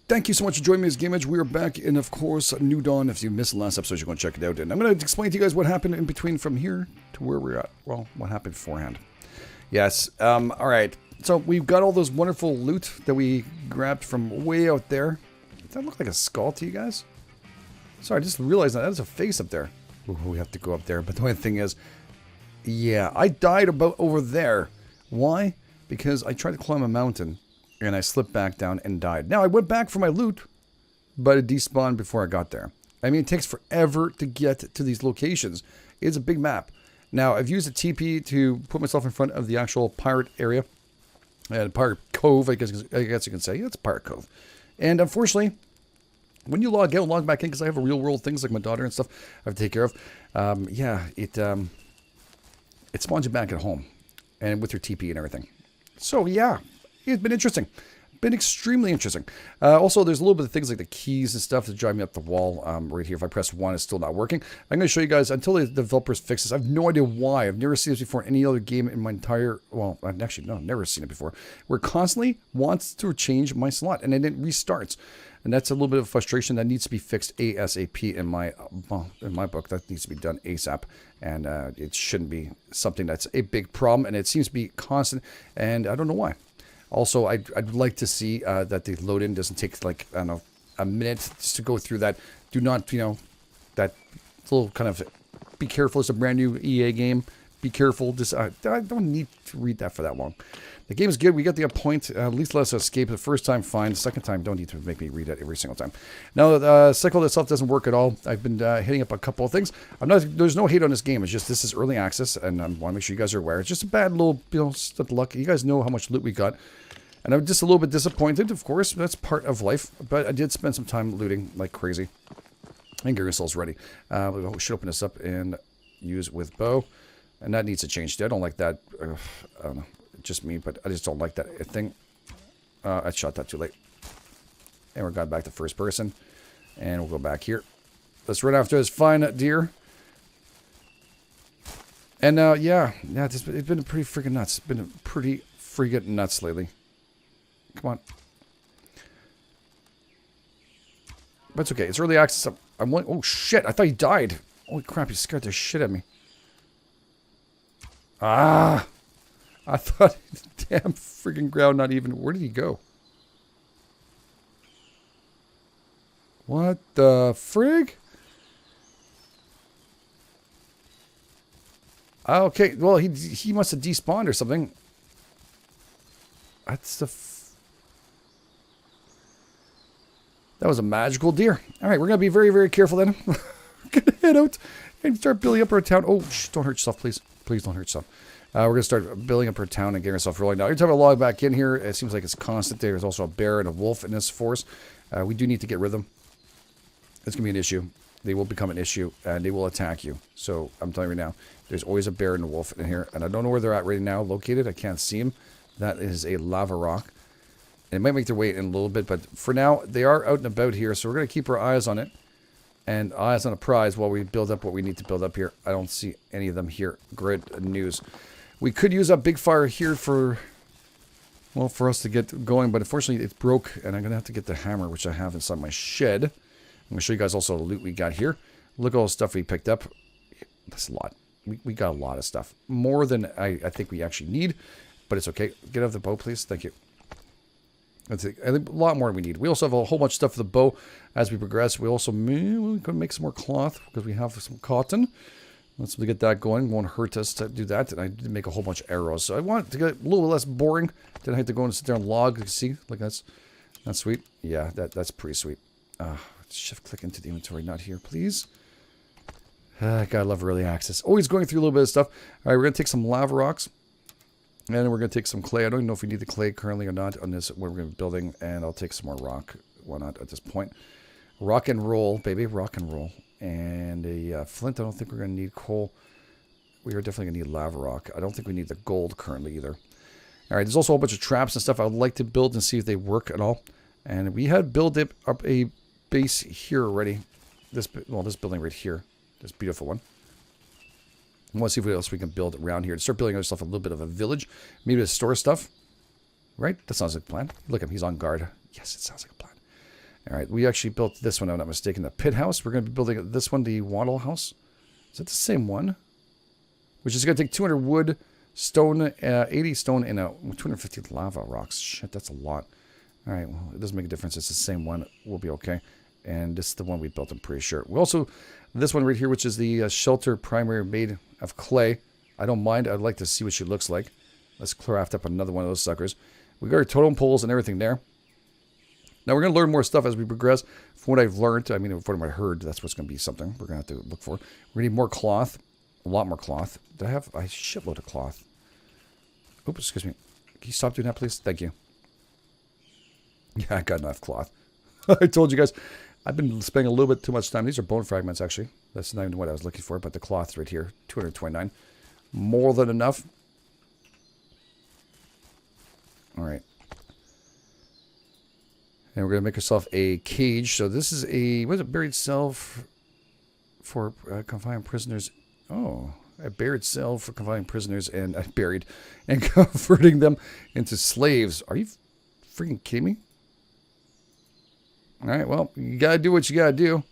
Thank you so much for joining me as GameEdged. We are back in, of course, New Dawn. If you missed the last episode, you're going to check it out. And I'm going to explain to you guys what happened in between from here to where we're at. Well, what happened beforehand. Yes, alright. So, we've got all those wonderful loot that we grabbed from way out there. Does that look like a skull to you guys? Sorry, I just realized that is a face up there. Ooh, we have to go up there. But the only thing is, yeah, I died about over there. Why? Because I tried to climb a mountain. And I slipped back down and died. Now, I went back for my loot, but it despawned before I got there. I mean, it takes forever to get to these locations. It's a big map. Now, I've used a Teepee to put myself in front of the actual pirate area. And Pirate Cove, I guess you can say. It's Pirate Cove. And unfortunately, when you log back in, because I have real world things like my daughter and stuff I have to take care of. It spawns you back at home. And with your TP and everything. So, yeah. It's been interesting. Been extremely interesting. Also, there's a little bit of things like the keys and stuff that drive me up the wall right here. If I press 1, it's still not working. I'm going to show you guys, until the developers fix this, I have no idea why. I've never seen this before in any other game in my entire... Well, actually, no, I've never seen it before. Where it constantly wants to change my slot, and then it restarts. And that's a little bit of frustration that needs to be fixed ASAP in my book. That needs to be done ASAP. And it shouldn't be something that's a big problem. And it seems to be constant, and I don't know why. Also, I'd like to see that the load-in doesn't take, like, I don't know, a minute just to go through that. Do not, that little kind of, be careful, it's a brand new EA game. Be careful. Just, I don't need to read that for that long. The game is good. We got the point. At least let us escape. The first time, fine. The second time, don't need to make me read it every single time. Now, the cycle itself doesn't work at all. I've been hitting up a couple of things. There's no hate on this game. It's just this is early access, and I want to make sure you guys are aware. It's just a bad little, stuff of luck. You guys know how much loot we got. And I'm just a little bit disappointed, of course. That's part of life. But I did spend some time looting like crazy. And get yourselves ready. We should open this up and use with bow. And that needs to change. I don't like that. I don't know. Just me, but I just don't like that thing. I shot that too late. And we're going back to first person. And we'll go back here. Let's run after this fine deer. And yeah, it's been pretty freaking nuts. It's been pretty freaking nuts lately. Come on. But it's okay. It's early access. I'm like, oh shit, I thought he died. Holy crap, he scared the shit out of me. Ah! I thought, damn freaking ground, not even. Where did he go? What the frig? Okay, well, he must have despawned or something. That's the... That was a magical deer. Alright, we're going to be very, very careful then. We're going to head out and start building up our town. Oh, shh, don't hurt yourself, please. Please don't hurt yourself. We're going to start building up our town and getting ourselves rolling. Now, every time I log back in here, it seems like it's constant. There's also a bear and a wolf in this force. We do need to get rid of them. It's going to be an issue. They will become an issue, and they will attack you. So, I'm telling you right now, there's always a bear and a wolf in here. And I don't know where they're at right now, located. I can't see them. That is a lava rock. And it might make their way in a little bit, but for now, they are out and about here. So, we're going to keep our eyes on it. And eyes on a prize while we build up what we need to build up here. I don't see any of them here. Great news. We could use a big fire here for, well, for us to get going. But unfortunately, it broke. And I'm going to have to get the hammer, which I have inside my shed. I'm going to show you guys also the loot we got here. Look at all the stuff we picked up. That's a lot. We got a lot of stuff. More than I think we actually need. But it's okay. Get out of the bow, please. Thank you. I think a lot more than we need. We also have a whole bunch of stuff for the bow as we progress. We also could make some more cloth because we have some cotton. Let's get that going. Won't hurt us to do that. And I did make a whole bunch of arrows. So I want it to get a little less boring. Didn't have to go and sit there and log. You can see, like that's sweet. Yeah, that's pretty sweet. Shift click into the inventory. Not here, please. Gotta love early access. Always going through a little bit of stuff. All right, we're gonna take some lava rocks. And then we're going to take some clay. I don't even know if we need the clay currently or not on this, what we're going to be building. And I'll take some more rock. Why not at this point? Rock and roll, baby. Rock and roll. And a flint. I don't think we're going to need coal. We are definitely going to need lava rock. I don't think we need the gold currently either. All right, there's also a whole bunch of traps and stuff I would like to build and see if they work at all. And we had built up a base here already. This building right here. This beautiful one. I want to see what else we can build around here. To start building ourselves a little bit of a village. Maybe to store stuff. Right? That sounds like a plan. Look at him. He's on guard. Yes, it sounds like a plan. All right, we actually built this one, if I'm not mistaken, the pit house. We're going to be building this one, the wattle house. Is that the same one? Which is going to take 200 wood, stone, 80 stone, and 250 lava rocks. Shit, that's a lot. All right, well, it doesn't make a difference. It's the same one. We'll be okay. And this is the one we built, I'm pretty sure. We also, this one right here, which is the shelter primary made of clay. I don't mind. I'd like to see what she looks like. Let's craft up another one of those suckers. We got our totem poles and everything there. Now, we're going to learn more stuff as we progress. From what I've learned, I mean, from what I heard, that's what's going to be something we're going to have to look for. We're going to need more cloth. A lot more cloth. Do I have a shitload of cloth? Oops, excuse me. Can you stop doing that, please? Thank you. Yeah, I got enough cloth. I told you guys, I've been spending a little bit too much time. These are bone fragments, actually. That's not even what I was looking for, but the cloth's right here. 229. More than enough. All right. And we're going to make ourselves a cage. So this is a, what is it, buried cell for confined prisoners. Oh, a buried cell for confined prisoners and buried and converting them into slaves. Are you freaking kidding me? All right, well, you got to do what you got to do.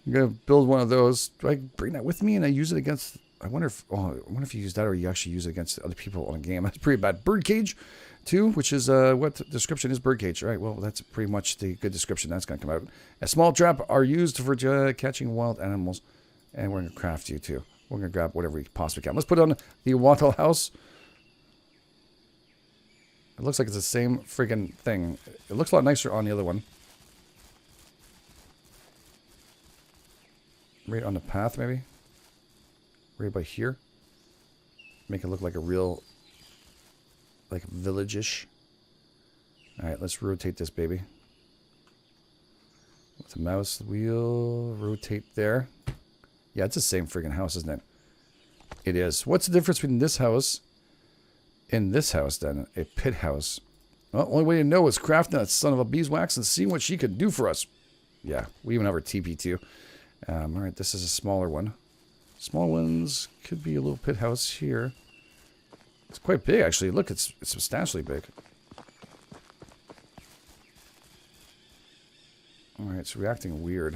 I'm going to build one of those. Do I bring that with me and I use it against, I wonder if you use that or you actually use it against other people on a game. That's pretty bad. Birdcage. 2, which is what description is birdcage. All right, well, that's pretty much the good description that's going to come out. A small trap are used for catching wild animals, and we're going to craft you too. We're going to grab whatever we possibly can. Let's put on the wattle house. It looks like it's the same friggin' thing. It looks a lot nicer on the other one. Right on the path, maybe? Right by here? Make it look like a real... like village-ish. Alright, let's rotate this baby. With the mouse wheel, rotate there. Yeah, it's the same friggin' house, isn't it? It is. What's the difference between this house and this house, then? A pit house. Well, only way to know is crafting that son of a beeswax and seeing what she can do for us. Yeah, we even have our Teepee, too. Alright, this is a smaller one. Small ones could be a little pit house here. It's quite big, actually. Look, it's substantially big. Alright, it's reacting weird.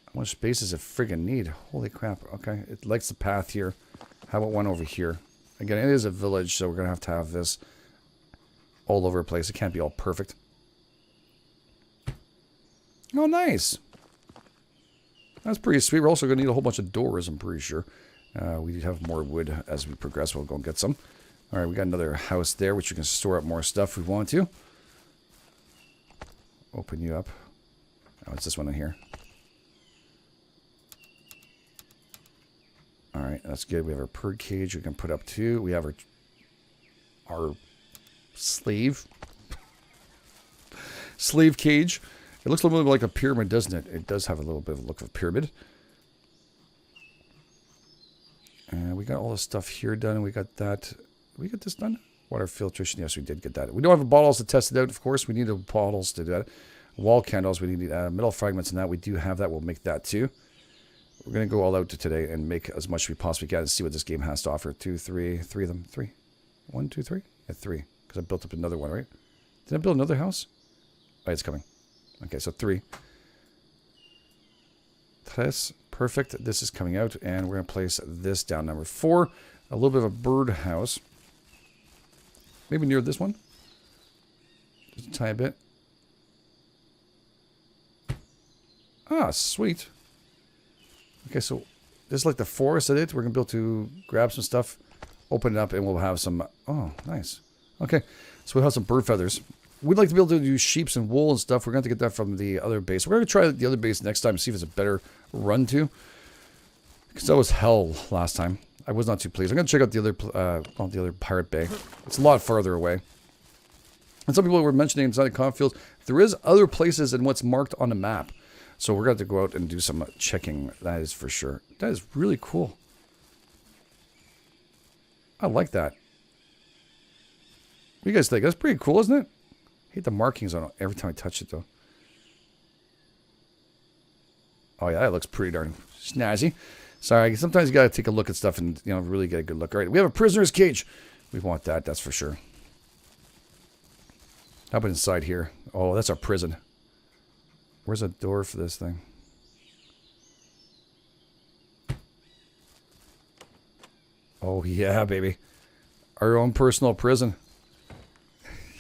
How much space does it friggin' need? Holy crap. Okay, it likes the path here. How about one over here? Again, it is a village, so we're going to have this all over the place. It can't be all perfect. Oh, nice. That's pretty sweet. We're also going to need a whole bunch of doors, I'm pretty sure. We have more wood as we progress. We'll go and get some. All right, we got another house there, which we can store up more stuff if we want to. Open you up. Oh, it's this one in here. All right, that's good. We have our bird cage we can put up too. We have our slave cage. It looks a little bit like a pyramid, doesn't it? It does have a little bit of a look of a pyramid. And we got all the stuff here done. We got that. Did we get this done? Water filtration. Yes, we did get that. We don't have the bottles to test it out, of course. We need the bottles to do that. Wall candles. We need metal fragments and that. We do have that. We'll make that too. We're going to go all out to today and make as much as we possibly can and see what this game has to offer. 2, 3 of them. 3. 1, 2, 3? Yeah, 3. Because I built up another one, right? Did I build another house? Oh, it's coming. Okay, so 3. Tres. Perfect. This is coming out, and we're going to place this down. Number 4, a little bit of a bird house. Maybe near this one. Just a tiny bit. Ah, sweet. Okay, so this is like the forest of it. We're going to be able to grab some stuff, open it up, and we'll have some... Oh, nice. Okay, so we'll have some bird feathers. We'd like to be able to do sheeps and wool and stuff. We're going to get that from the other base. We're going to try the other base next time, see if it's a better run to. Because that was hell last time. I was not too pleased. I'm going to check out the other pirate bay. It's a lot farther away. And some people were mentioning inside the cornfields, there is other places in what's marked on the map. So we're going to have to go out and do some checking. That is for sure. That is really cool. I like that. What do you guys think? That's pretty cool, isn't it? I hate the markings on it every time I touch it, though. Oh, yeah, that looks pretty darn snazzy. Sorry, sometimes you got to take a look at stuff and, really get a good look. All right, we have a prisoner's cage. We want that, that's for sure. How about inside here? Oh, that's our prison. Where's a door for this thing? Oh, yeah, baby. Our own personal prison.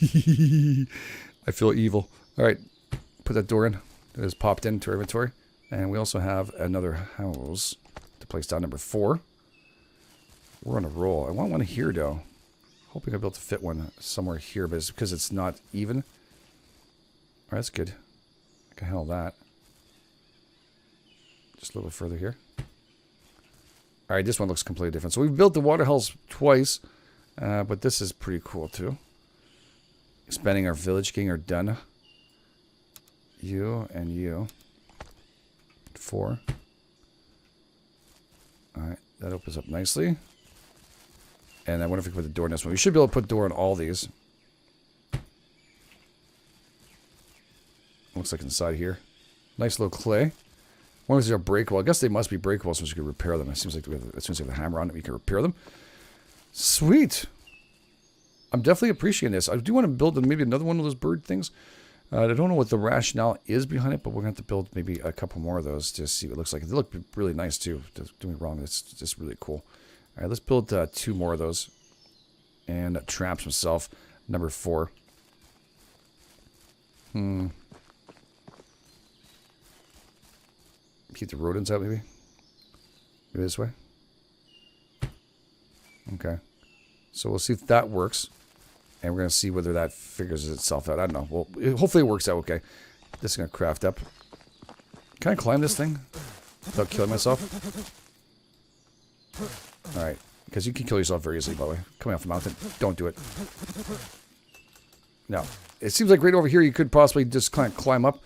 I feel evil. All right. Put that door in. It has popped into our inventory. And we also have another house to place down, number 4. We're on a roll. I want one here, though. Hoping I'll be able to fit one somewhere here, but it's because it's not even. All right, that's good. I can handle that. Just a little bit further here. All right, this one looks completely different. So we've built the water house twice, but this is pretty cool too. Expanding our village king are done. You and you. 4. All right, that opens up nicely. And I wonder if we can put the door in this one. We should be able to put a door on all these. Looks like inside here. Nice little clay. One is they're breakable. I guess they must be breakable since we can repair them. It seems like as soon as we have the hammer on it, we can repair them. Sweet. I'm definitely appreciating this. I do want to build maybe another one of those bird things. I don't know what the rationale is behind it, but we're going to have to build maybe a couple more of those to see what it looks like. They look really nice too. Don't get me wrong. It's just really cool. All right, let's build 2 more of those. And traps himself, number 4. Keep the rodents out, maybe? Maybe this way? Okay. So we'll see if that works. And we're going to see whether that figures itself out. I don't know. Well, hopefully it works out okay. This is going to craft up. Can I climb this thing without killing myself? Alright. Because you can kill yourself very easily, by the way. Coming off the mountain. Don't do it. No. It seems like right over here you could possibly just kind of climb up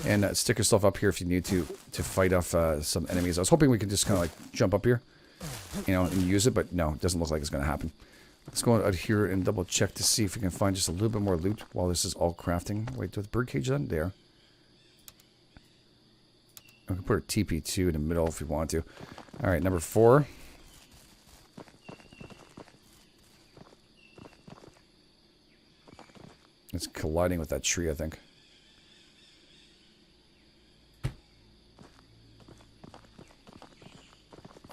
and stick yourself up here if you need to fight off some enemies. I was hoping we could just kind of like jump up here, you know, and use it, but no, it doesn't look like it's going to happen. Let's go out here and double check to see if we can find just a little bit more loot while this is all crafting. Wait, do the birdcage then? There. We can put our teepee too in the middle if we want to. Alright, number 4. It's colliding with that tree, I think.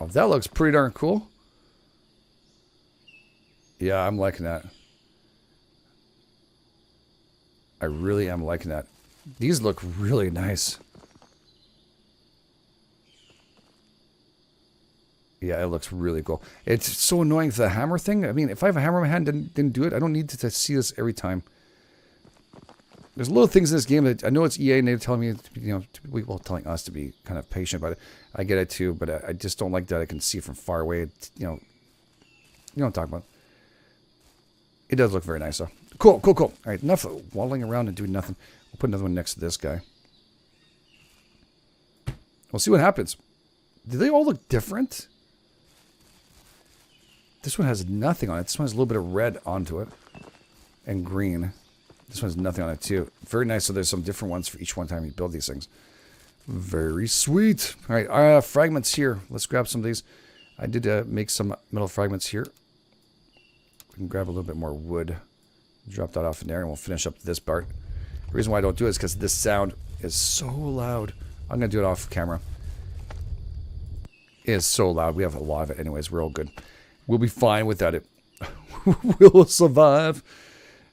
Oh, that looks pretty darn cool. Yeah, I'm liking that. I really am liking that. These look really nice. Yeah, it looks really cool. It's so annoying for the hammer thing. I mean, if I have a hammer in my hand and didn't do it, I don't need to see this every time. There's little things in this game that I know it's EA and they're telling me, you know, well, telling us to be kind of patient about it. I get it too, but I just don't like that I can see from far away. You know what I'm talking about. It does look very nice, though. Cool, cool, cool. All right, enough waddling around and doing nothing. We'll put another one next to this guy. We'll see what happens. Do they all look different? This one has nothing on it. This one has a little bit of red onto it. And green. This one has nothing on it, too. Very nice. So there's some different ones for each one time you build these things. Very sweet. All right, fragments here. Let's grab some of these. I did make some metal fragments here. We can grab a little bit more wood. Drop that off in there, and we'll finish up this part. The reason why I don't do it is because this sound is so loud. I'm going to do it off camera. It is so loud. We have a lot of it anyways. We're all good. We'll be fine without it. We'll survive.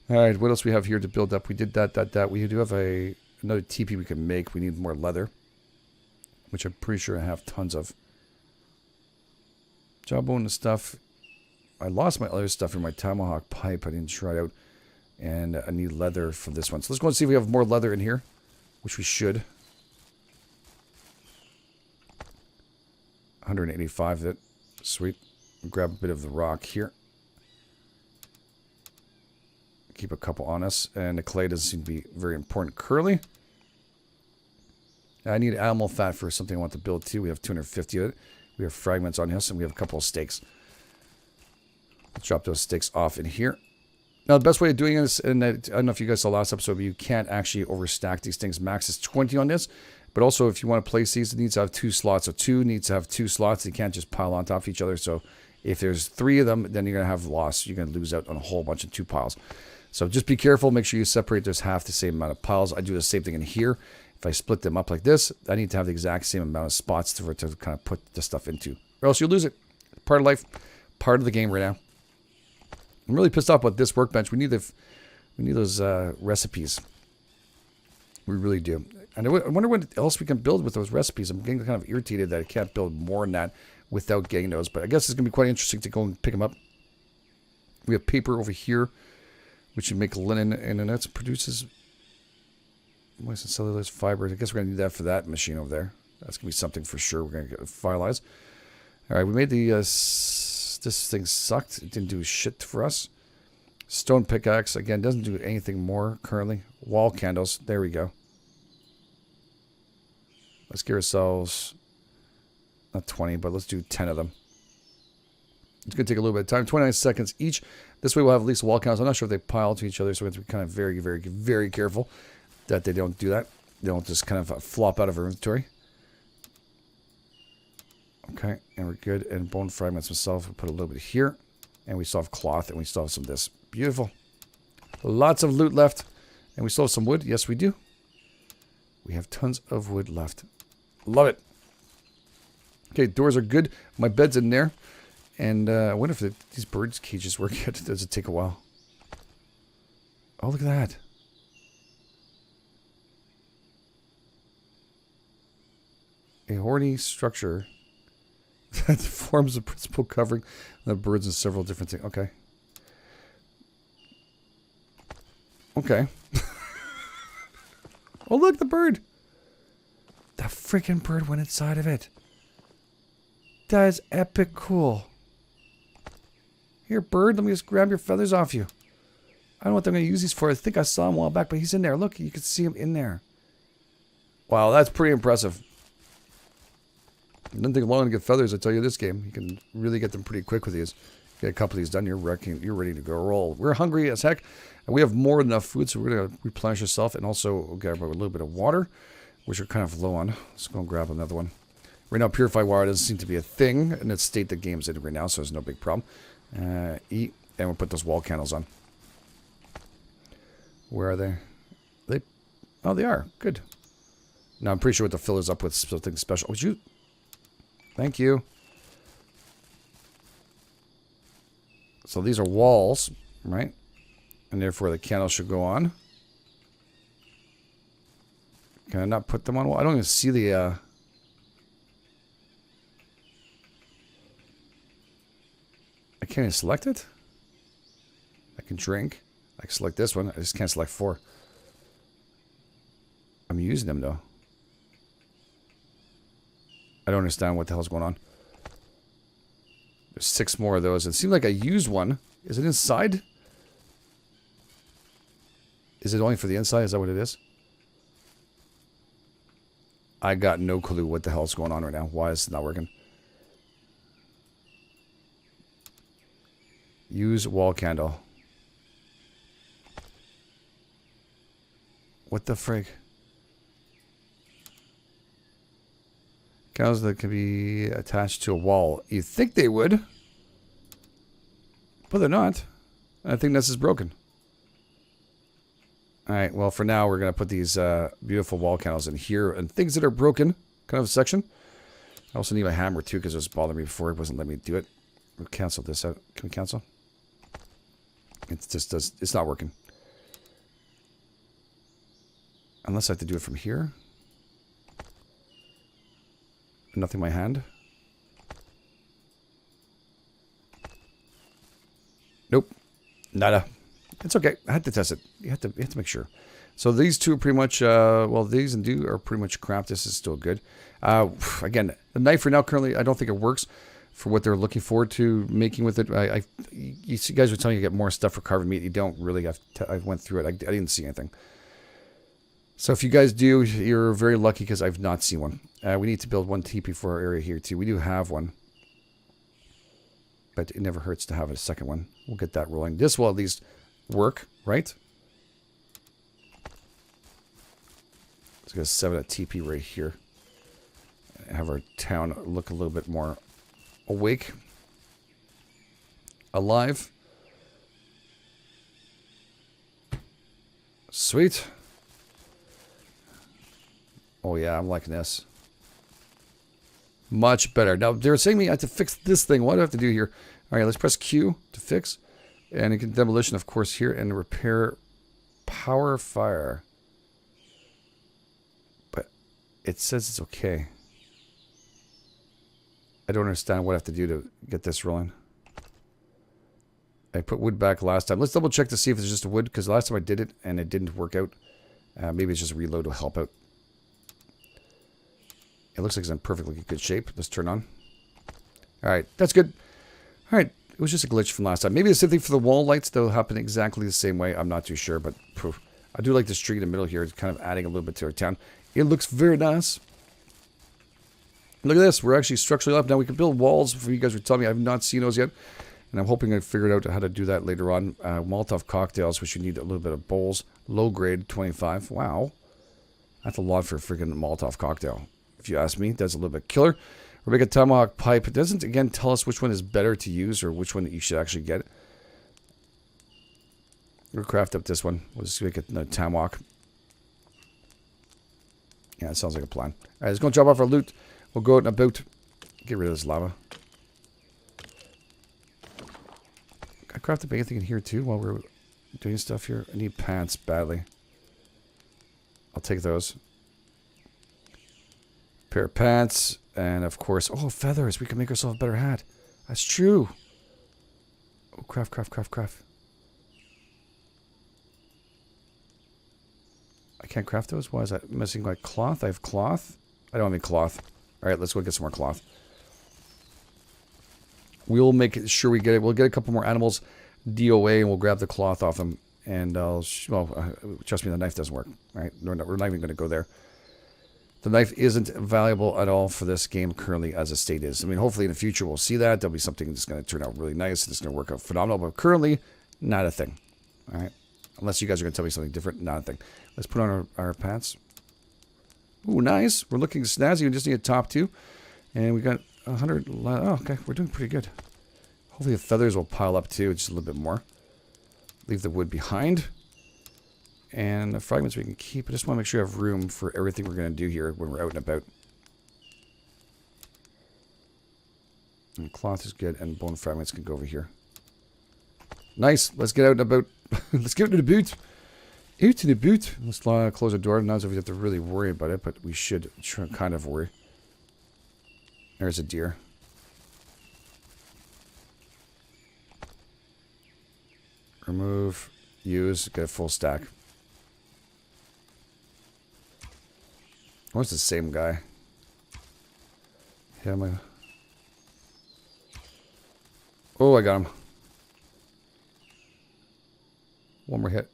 All right, what else we have here to build up? We did that. We do have another teepee we can make. We need more leather, which I'm pretty sure I have tons of. Jawbone and stuff. I lost my other stuff in my tomahawk pipe. I didn't try it out. And I need leather for this one. So let's go and see if we have more leather in here, which we should. 185 of it. Sweet. Grab a bit of the rock here. Keep a couple on us. And the clay doesn't seem to be very important. Curly. I need animal fat for something I want to build too. We have 250 of it. We have fragments on us, and we have a couple of steaks. Let's drop those steaks off in here. Now, the best way of doing this, and I don't know if you guys saw last episode, but you can't actually overstack these things. Max is 20 on this. But also, if you want to place these, it needs to have 2 slots. So 2 needs to have 2 slots. You can't just pile on top of each other. So if there's 3 of them, then you're going to have loss. You're going to lose out on a whole bunch of 2 piles. So just be careful. Make sure you separate those half the same amount of piles. I do the same thing in here. If I split them up like this, I need to have the exact same amount of spots for it to kind of put the stuff into, or else you'll lose it. Part of life, part of the game right now. I'm really pissed off about this workbench. We need those recipes. We really do. And I wonder what else we can build with those recipes. I'm getting kind of irritated that I can't build more than that without getting those. But I guess it's going to be quite interesting to go and pick them up. We have paper over here, which would make linen, and then that produces moist and cellulose fiber. I guess we're going to need that for that machine over there. That's going to be something for sure we're going to finalize. All right, we made the... this thing sucked. It didn't do shit for us. Stone pickaxe, again, doesn't do anything more currently. Wall candles, there we go. Let's give ourselves, not 20, but let's do 10 of them. It's going to take a little bit of time, 29 seconds each. This way we'll have at least wall candles. I'm not sure if they pile to each other, so we have to be kind of very, very, very careful that they don't do that. They don't just kind of flop out of our inventory. Okay, and we're good. And bone fragments themselves, we'll put a little bit here. And we still have cloth, and we still have some of this. Beautiful. Lots of loot left. And we still have some wood. Yes, we do. We have tons of wood left. Love it. Okay, doors are good. My bed's in there. And I wonder if these birds' cages work yet. Does it take a while? Oh, look at that. A horny structure that forms the principal covering the birds in several different things. Okay. Okay. Oh, look, the bird. The freaking bird went inside of it. That is epic cool. Here, bird, let me just grab your feathers off you. I don't know what I'm going to use these for. I think I saw him a while back, but he's in there. Look, you can see him in there. Wow, that's pretty impressive. It doesn't take long to get feathers, I tell you, this game. You can really get them pretty quick with these. Get a couple of these done, you're ready to go roll. We're hungry as heck, and we have more than enough food, so we're going to replenish ourselves, and also grab a little bit of water, which we're kind of low on. Let's go and grab another one. Right now, purified water doesn't seem to be a thing in the state the game's in right now, so there's no big problem. Eat, and we'll put those wall candles on. Where are they? Oh, they are. Good. Now, I'm pretty sure what to fill is up with something special. Would you... Thank you. So these are walls, right? And therefore the candle should go on. Can I not put them on wall? I don't even see the... I can't even select it? I can drink. I can select this one. I just can't select 4. I'm using them though. I don't understand what the hell's going on. There's 6 more of those. It seems like I used one. Is it inside? Is it only for the inside? Is that what it is? I got no clue what the hell's going on right now. Why is it not working? Use wall candle. What the frig? Candles that can be attached to a wall. You think they would, but they're not. I think this is broken. Alright, well for now we're going to put these beautiful wall candles in here. And things that are broken, kind of a section. I also need my hammer too because it was bothering me before. It wasn't letting me do it. We'll cancel this out. Can we cancel? It just does. It's not working. Unless I have to do it from here. Nothing in my hand. Nope. Nada. It's okay. I had to test it. You have to make sure. So these two are pretty much, well, these and do are pretty much crap. This is still good. Again, the knife for now, currently, I don't think it works for what they're looking forward to making with it. You guys were telling me you get more stuff for carving meat. You don't really. I went through it. I didn't see anything. So if you guys do, you're very lucky because I've not seen one. We need to build one teepee for our area here too. We do have one. But it never hurts to have a second one. We'll get that rolling. This will at least work, right? Let's get a 7 at teepee right here. Have our town look a little bit more awake. Alive. Sweet. Oh yeah, I'm liking this. Much better. Now, they're saying me I have to fix this thing. What do I have to do here? All right, let's press Q to fix. And it can demolition, of course, here. And repair power fire. But it says it's okay. I don't understand what I have to do to get this rolling. I put wood back last time. Let's double check to see if it's just a wood. Because last time I did it and it didn't work out. Maybe it's just a reload to help out. It looks like it's in perfectly good shape. Let's turn on. Alright, that's good. Alright, it was just a glitch from last time. Maybe the same thing for the wall lights. They'll happen exactly the same way. I'm not too sure, but poof. I do like this tree in the middle here. It's kind of adding a little bit to our town. It looks very nice. Look at this. We're actually structurally up. Now we can build walls. For you guys were telling me, I have not seen those yet. And I'm hoping I figured out how to do that later on. Molotov cocktails, which you need a little bit of bowls. Low grade, 25. Wow. That's a lot for a freaking Molotov cocktail. If you ask me, that's a little bit killer. We're making a tomahawk pipe. It doesn't, again, tell us which one is better to use or which one that you should actually get. We'll craft up this one. We'll just make it a tomahawk. Yeah, that sounds like a plan. All right, let's go and drop off our loot. We'll go out and about. Get rid of this lava. Can I craft up anything in here too while we're doing stuff here? I need pants badly. I'll take those. Pair of pants, and of course, oh, feathers. We can make ourselves a better hat. That's true. Oh, craft. I can't craft those? Why is that missing my cloth? I have cloth? I don't have any cloth. Alright, let's go get some more cloth. We'll make sure we get it. We'll get a couple more animals DOA, and we'll grab the cloth off them. And trust me, the knife doesn't work. Alright, we're not even going to go there. The knife isn't valuable at all for this game currently as a state is. I mean, hopefully in the future we'll see that. There'll be something that's going to turn out really nice and it's going to work out phenomenal. But currently, not a thing. All right? Unless you guys are going to tell me something different, not a thing. Let's put on our pants. Ooh, nice. We're looking snazzy. We just need a top too. And we got 100. Oh, okay. We're doing pretty good. Hopefully the feathers will pile up too, just a little bit more. Leave the wood behind. And the fragments we can keep. I just want to make sure I have room for everything we're going to do here when we're out and about. And cloth is good, and bone fragments can go over here. Nice. Let's get out and about. Let's get out to the boot. Out to the boot. Let's close the door. Not as if we have to really worry about it, but we should kind of worry. There's a deer. Remove. Use. Get a full stack. What's the same guy? Yeah, oh, I got him. One more hit.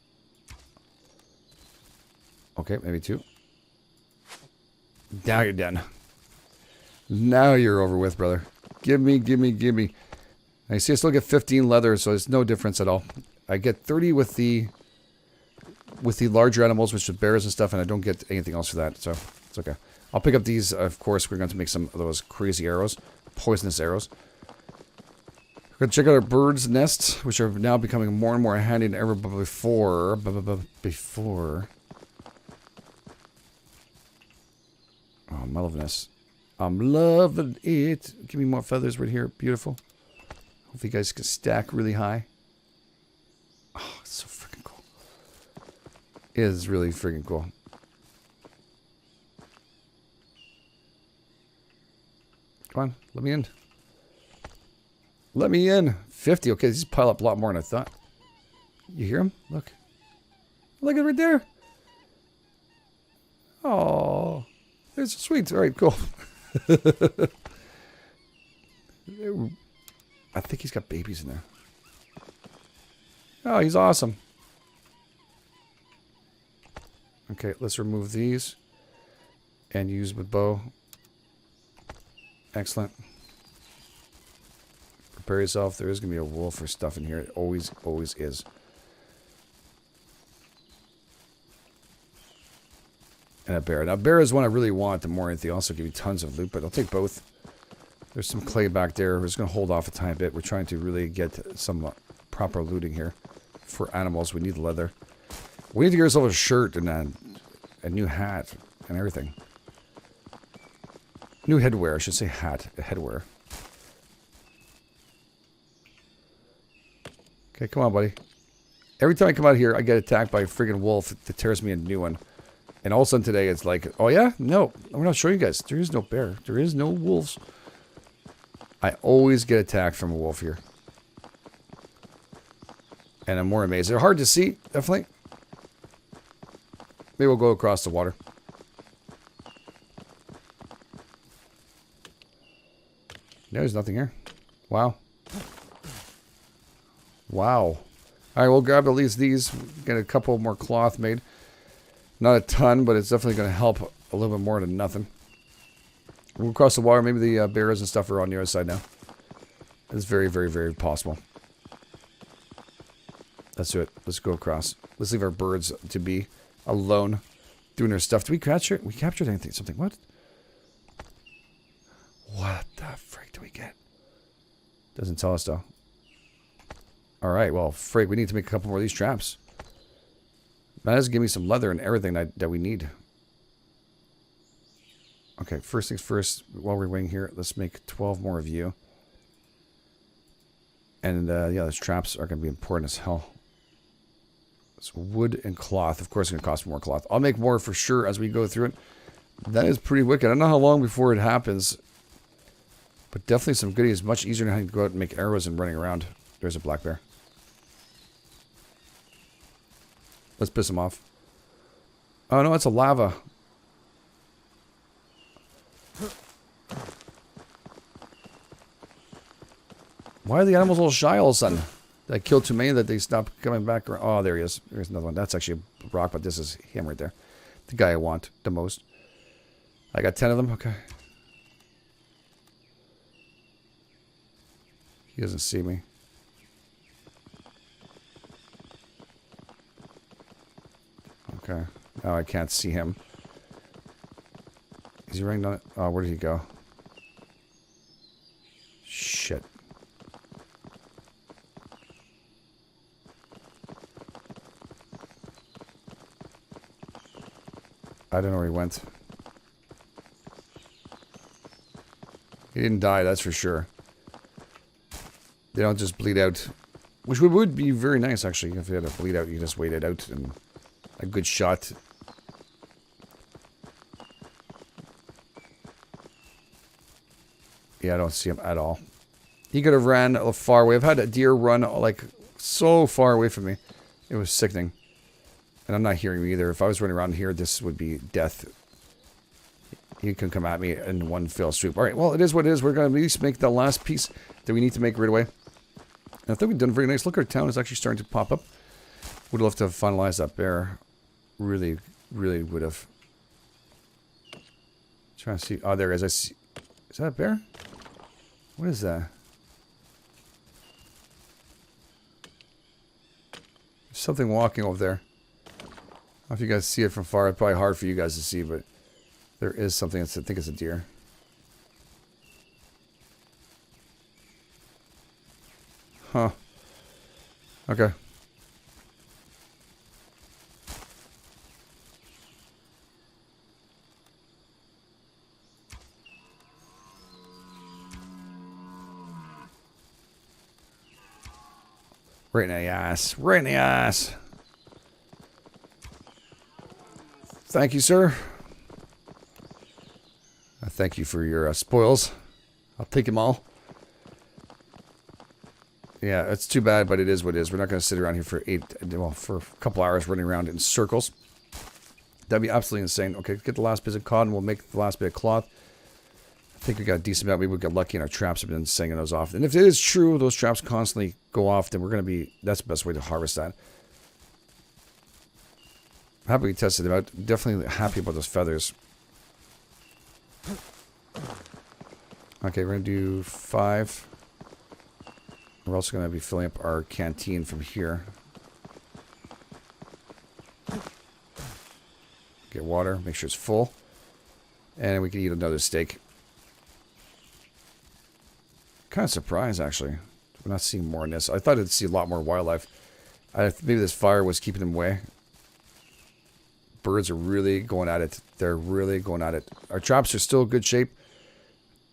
Okay, maybe two. Now you're done. Now you're over with, brother. Give me. I see I still get 15 leather, so it's no difference at all. I get 30 with the larger animals, which are bears and stuff, and I don't get anything else for that, so it's okay. I'll pick up these, of course. We're going to make some of those crazy arrows. Poisonous arrows. We're going to check out our birds' nests, which are now becoming more and more handy than ever before. Oh, I'm loving this. I'm loving it. Give me more feathers right here. Beautiful. Hopefully you guys can stack really high. Oh, it's so freaking cool. It is really freaking cool. Come on, let me in. Let me in. 50. Okay, these pile up a lot more than I thought. You hear them? Look. Look at it right there. Oh, it's sweet. All right, cool. I think he's got babies in there. Oh, he's awesome. Okay, let's remove these and use with bow. Excellent. Prepare yourself. There is going to be a wolf or stuff in here. It always is. And a bear. Now, bear is one I really want. The more they also give you tons of loot, but I'll take both. There's some clay back there. We're just going to hold off a tiny bit. We're trying to really get some proper looting here. For animals, we need leather. We need to get ourselves a shirt and a new hat and everything. New headwear. I should say hat. Headwear. Okay, come on, buddy. Every time I come out here, I get attacked by a friggin' wolf that tears me a new one. And all of a sudden today, it's like, oh yeah? No, we're not showing you guys. There is no bear. There is no wolves. I always get attacked from a wolf here. And I'm more amazed. They're hard to see, definitely. Maybe we'll go across the water. No, there's nothing here. Wow. Wow. Alright, we'll grab at least these. Get a couple more cloth made. Not a ton, but it's definitely going to help a little bit more than nothing. We'll cross the water. Maybe the bears and stuff are on the other side now. It's very, very, very possible. Let's do it. Let's go across. Let's leave our birds to be alone doing their stuff. Did we capture it? We captured anything? Something. What? What the frick do we get? Doesn't tell us, though. Alright, well, frick, we need to make a couple more of these traps. That does give me some leather and everything that we need. Okay, first things first, while we're waiting here, let's make 12 more of you. And, yeah, those traps are going to be important as hell. It's wood and cloth. Of course, it's going to cost more cloth. I'll make more for sure as we go through it. That is pretty wicked. I don't know how long before it happens. But definitely some goodies. Much easier than having to go out and make arrows and running around. There's a black bear. Let's piss him off. Oh, no, it's a lava. Why are the animals all shy all of a sudden? Did I kill too many that they stop coming back? Oh, there he is. There's another one. That's actually a rock, but this is him right there. The guy I want the most. I got 10 of them. Okay. He doesn't see me. Okay. Now I can't see him. Is he running on it? Oh, where did he go? Shit. I don't know where he went. He didn't die, that's for sure. They don't just bleed out. Which would be very nice, actually. If they had to bleed out, you just wait it out and a good shot. Yeah, I don't see him at all. He could have ran far away. I've had a deer run like so far away from me. It was sickening. And I'm not hearing him either. If I was running around here, this would be death. He can come at me in one fell swoop. Alright, well, it is what it is. We're going to at least make the last piece that we need to make right away. And I think we've done very nice. Look, our town is actually starting to pop up. Would love to have finalized that bear. Really, really would have. Trying to see. Oh, there it is. I see. Is that a bear? What is that? There's something walking over there. I don't know if you guys see it from far. It's probably hard for you guys to see, but there is something. I think it's a deer. Huh. Okay. Right in the ass. Right in the ass. Thank you, sir. Thank you for your spoils. I'll take them all. Yeah, it's too bad, but it is what it is. We're not going to sit around here for for a couple hours running around in circles. That'd be absolutely insane. Okay, get the last bit of cotton. We'll make the last bit of cloth. I think we got a decent amount. Maybe we got lucky and our traps have been singing those off. And if it is true, those traps constantly go off, then we're going to be... That's the best way to harvest that. I'm happy we tested them out. Definitely happy about those feathers. Okay, we're going to do 5. We're also going to be filling up our canteen from here. Get water, make sure it's full. And we can eat another steak. Kind of surprised, actually. We're not seeing more in this. I thought I'd see a lot more wildlife. Maybe this fire was keeping them away. birds are really going at it. They're really going at it. Our traps are still in good shape.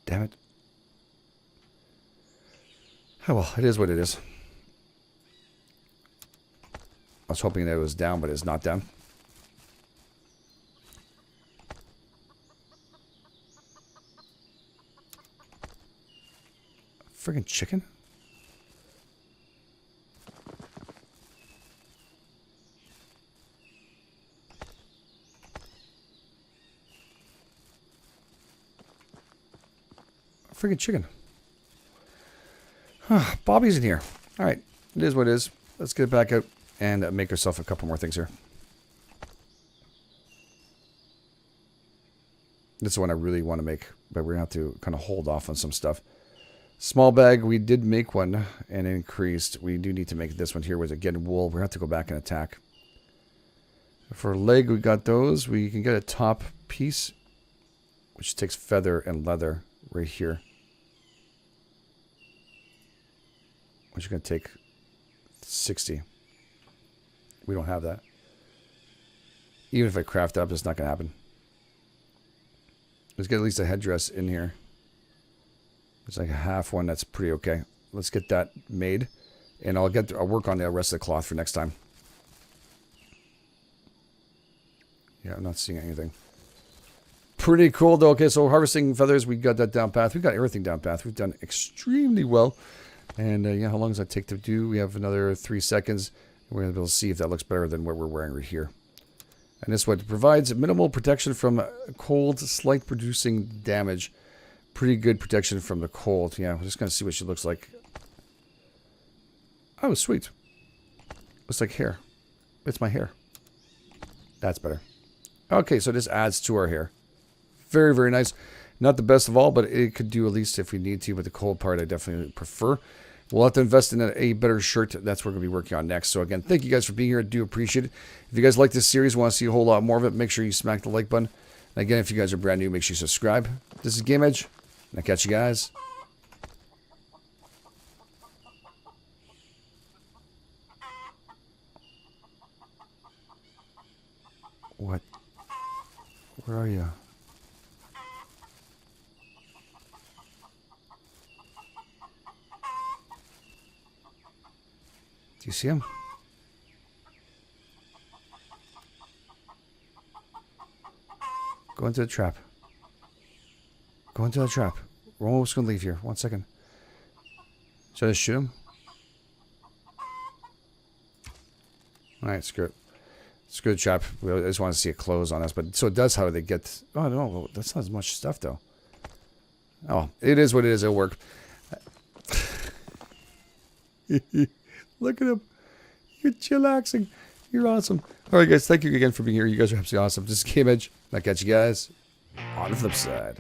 Damn it. Oh, well, it is what it is. I was hoping that it was down, but it's not down. Friggin' chicken? Friggin' chicken. Bobby's in here. Alright, it is what it is. Let's get it back out and make ourselves a couple more things here. This is one I really want to make, but we're going to have to kind of hold off on some stuff. Small bag, we did make one and increased. We do need to make this one here with, again, wool. We have to go back and attack. For leg, we got those. We can get a top piece, which takes feather and leather right here. Which is going to take 60. We don't have that. Even if I craft up, it's not going to happen. Let's get at least a headdress in here. It's like a half one. That's pretty okay. Let's get that made. And I'll work on the rest of the cloth for next time. Yeah, I'm not seeing anything. Pretty cool, though. Okay, so harvesting feathers, we got that down path. We got everything down path. We've done extremely well. And yeah, how long does that take to do? We have another 3 seconds. We're going to be able to see if that looks better than what we're wearing right here. And this one provides minimal protection from cold, slight producing damage. Pretty good protection from the cold. Yeah, we're just going to see what she looks like. Oh, sweet. Looks like hair. It's my hair. That's better. Okay, so this adds to our hair. Very, very nice. Not the best of all, but it could do at least if we need to. But the cold part, I definitely prefer. We'll have to invest in a better shirt. That's what we're going to be working on next. So again, thank you guys for being here. I do appreciate it. If you guys like this series, want to see a whole lot more of it, make sure you smack the like button. And again, if you guys are brand new, make sure you subscribe. This is GameEdged, and I'll catch you guys. What? Where are you? Do you see him? Go into the trap. Go into the trap. We're almost going to leave here. 1 second. Should I just shoot him? Alright, screw it. Screw the trap. I just want to see it close on us. But so it does how they get... Oh, no. That's not as much stuff, though. Oh, it is what it is. It'll work. Look at him. You're chillaxing. You're awesome. All right, guys. Thank you again for being here. You guys are absolutely awesome. This is GameEdged. I'll catch you guys on the flip side.